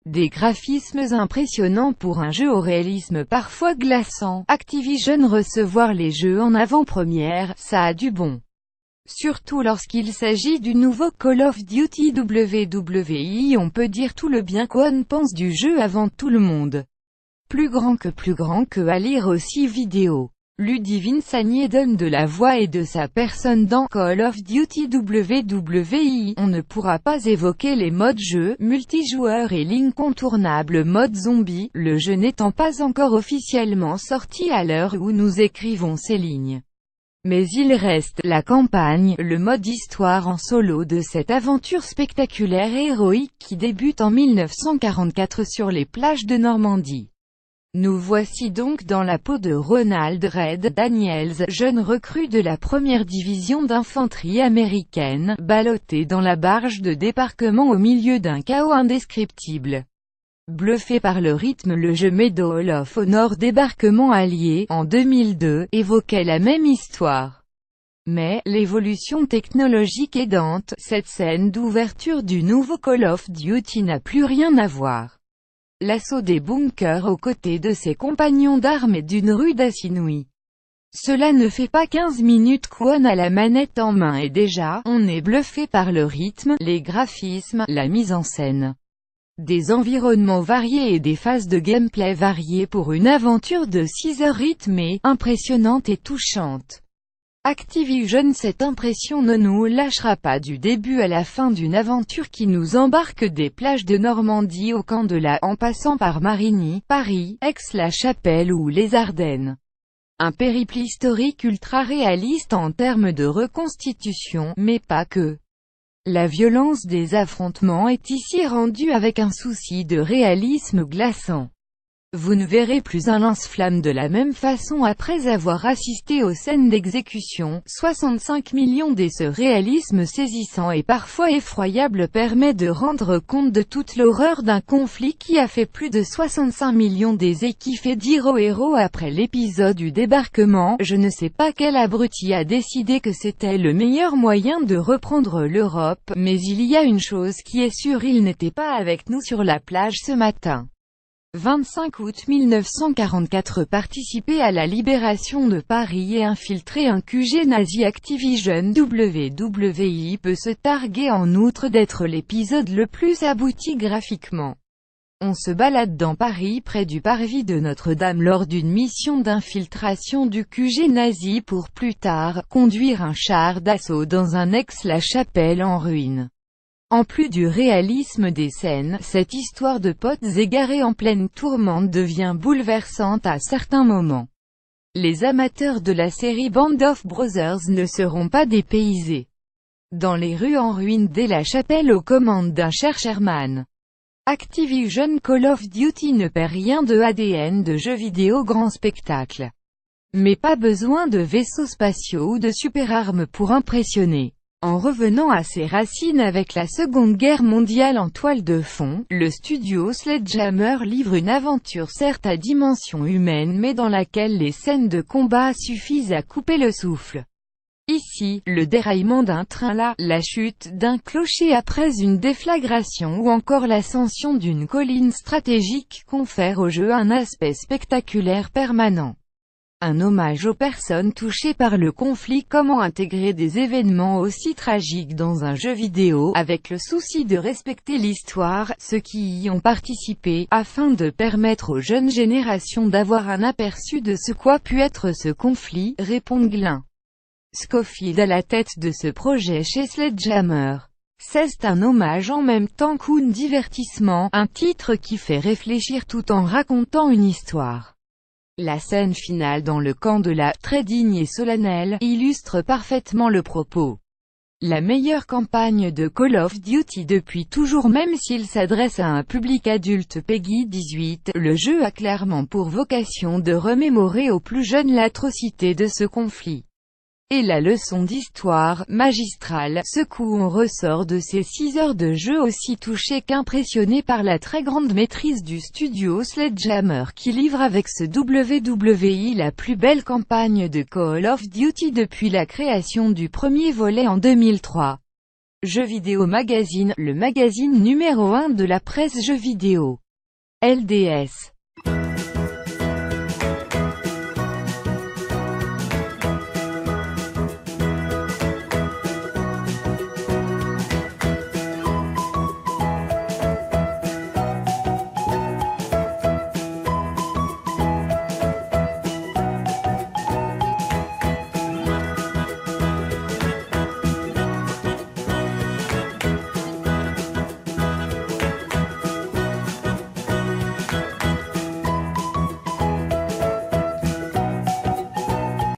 Des graphismes impressionnants pour un jeu au réalisme parfois glaçant. Activision recevoir les jeux en avant-première, ça a du bon. Surtout lorsqu'il s'agit du nouveau Call of Duty WWE, on peut dire tout le bien qu'on pense du jeu avant tout le monde. Plus grand que à lire aussi vidéo. Ludivine Sagnier donne de la voix et de sa personne dans Call of Duty WWE. On ne pourra pas évoquer les modes jeu, multijoueur et l'incontournable mode zombie, le jeu n'étant pas encore officiellement sorti à l'heure où nous écrivons ces lignes. Mais il reste la campagne, le mode histoire en solo de cette aventure spectaculaire et héroïque qui débute en 1944 sur les plages de Normandie. Nous voici donc dans la peau de Ronald Red Daniels, jeune recrue de la première division d'infanterie américaine, ballotté dans la barge de débarquement au milieu d'un chaos indescriptible. Bluffé par le rythme, le jeu Medal of Honor débarquement allié, en 2002, évoquait la même histoire. Mais, l'évolution technologique aidante, cette scène d'ouverture du nouveau Call of Duty n'a plus rien à voir. L'assaut des bunkers aux côtés de ses compagnons d'armes est d'une rude inouïe. Cela ne fait pas 15 minutes qu'on a la manette en main et déjà, on est bluffé par le rythme, les graphismes, la mise en scène. Des environnements variés et des phases de gameplay variées pour une aventure de 6 heures rythmée, impressionnante et touchante. Activision, cette impression ne nous lâchera pas du début à la fin d'une aventure qui nous embarque des plages de Normandie au camp de la en passant par Marigny, Paris, Aix-la-Chapelle ou les Ardennes. Un périple historique ultra réaliste en termes de reconstitution, mais pas que. La violence des affrontements est ici rendue avec un souci de réalisme glaçant. Vous ne verrez plus un lance-flamme de la même façon après avoir assisté aux scènes d'exécution. 65 millions d'. Ce réalisme saisissant et parfois effroyable permet de rendre compte de toute l'horreur d'un conflit qui a fait plus de 65 millions d'. Et qui fait dire aux héros après l'épisode du débarquement, je ne sais pas quel abruti a décidé que c'était le meilleur moyen de reprendre l'Europe, mais il y a une chose qui est sûre, il n'était pas avec nous sur la plage ce matin. 25 août 1944. Participer à la libération de Paris et infiltrer un QG nazi. Activision WWE peut se targuer en outre d'être l'épisode le plus abouti graphiquement. On se balade dans Paris près du parvis de Notre-Dame lors d'une mission d'infiltration du QG nazi pour plus tard, conduire un char d'assaut dans un Aix-la-Chapelle en ruine. En plus du réalisme des scènes, cette histoire de potes égarés en pleine tourmente devient bouleversante à certains moments. Les amateurs de la série Band of Brothers ne seront pas dépaysés. Dans les rues en ruine dès la chapelle aux commandes d'un cher Sherman. Activision Call of Duty ne perd rien de ADN de jeux vidéo grand spectacle. Mais pas besoin de vaisseaux spatiaux ou de super-armes pour impressionner. En revenant à ses racines avec la Seconde Guerre mondiale en toile de fond, le studio Sledgehammer livre une aventure certes à dimension humaine mais dans laquelle les scènes de combat suffisent à couper le souffle. Ici, le déraillement d'un train, la chute d'un clocher après une déflagration ou encore l'ascension d'une colline stratégique confèrent au jeu un aspect spectaculaire permanent. Un hommage aux personnes touchées par le conflit. Comment intégrer des événements aussi tragiques dans un jeu vidéo, avec le souci de respecter l'histoire, ceux qui y ont participé, afin de permettre aux jeunes générations d'avoir un aperçu de ce qu'a pu être ce conflit, répond Glenn Schofield à la tête de ce projet chez Sledgehammer. C'est un hommage en même temps qu'un divertissement, un titre qui fait réfléchir tout en racontant une histoire. La scène finale dans le camp de la « très digne et solennelle » illustre parfaitement le propos. La meilleure campagne de Call of Duty depuis toujours. Même s'il s'adresse à un public adulte PEGI 18, le jeu a clairement pour vocation de remémorer aux plus jeunes l'atrocité de ce conflit. Et la leçon d'histoire, magistrale, ce coup on ressort de ces 6 heures de jeu aussi touché qu'impressionné par la très grande maîtrise du studio Sledgehammer qui livre avec ce WWE la plus belle campagne de Call of Duty depuis la création du premier volet en 2003. Jeux vidéo magazine, le magazine numéro 1 de la presse jeux vidéo. LDS.